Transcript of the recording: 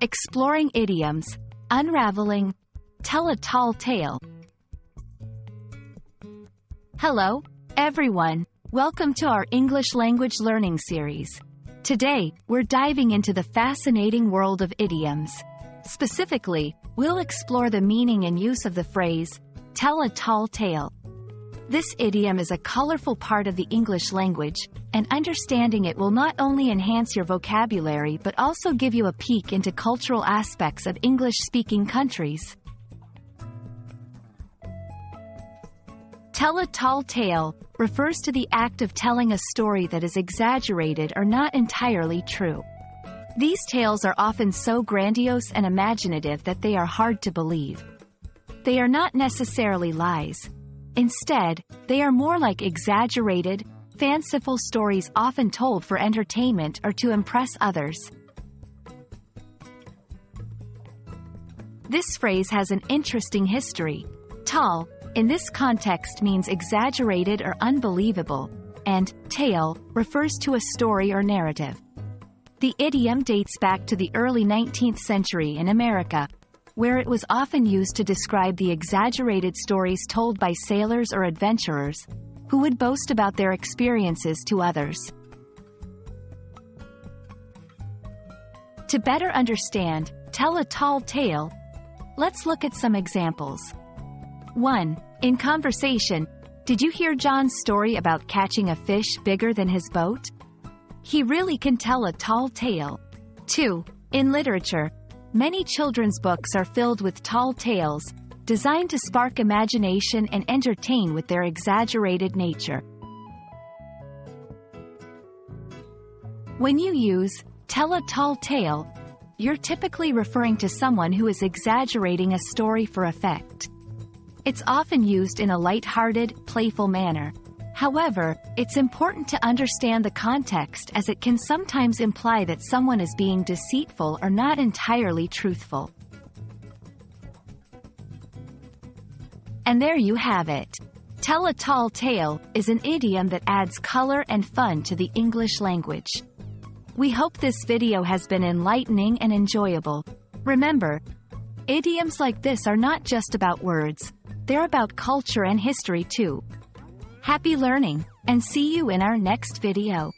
Exploring idioms, unraveling, tell a tall tale. Hello, everyone. Welcome to our English language learning series. Today, we're diving into the fascinating world of idioms. Specifically, we'll explore the meaning and use of the phrase, tell a tall tale. This idiom is a colorful part of the English language, and understanding it will not only enhance your vocabulary but also give you a peek into cultural aspects of English-speaking countries. Tell a tall tale refers to the act of telling a story that is exaggerated or not entirely true. These tales are often so grandiose and imaginative that they are hard to believe. They are not necessarily lies. Instead, they are more like exaggerated, fanciful stories often told for entertainment or to impress others. This phrase has an interesting history. Tall, in this context, means exaggerated or unbelievable, and tale refers to a story or narrative. The idiom dates back to the early 19th century in America, where it was often used to describe the exaggerated stories told by sailors or adventurers, who would boast about their experiences to others. To better understand, tell a tall tale, let's look at some examples. 1. In conversation, did you hear John's story about catching a fish bigger than his boat? He really can tell a tall tale. 2. In literature, many children's books are filled with tall tales, designed to spark imagination and entertain with their exaggerated nature. When you use tell a tall tale, you're typically referring to someone who is exaggerating a story for effect. It's often used in a light-hearted, playful manner. However, it's important to understand the context, as it can sometimes imply that someone is being deceitful or not entirely truthful. And there you have it. Tell a tall tale is an idiom that adds color and fun to the English language. We hope this video has been enlightening and enjoyable. Remember, idioms like this are not just about words, they're about culture and history too. Happy learning, and see you in our next video.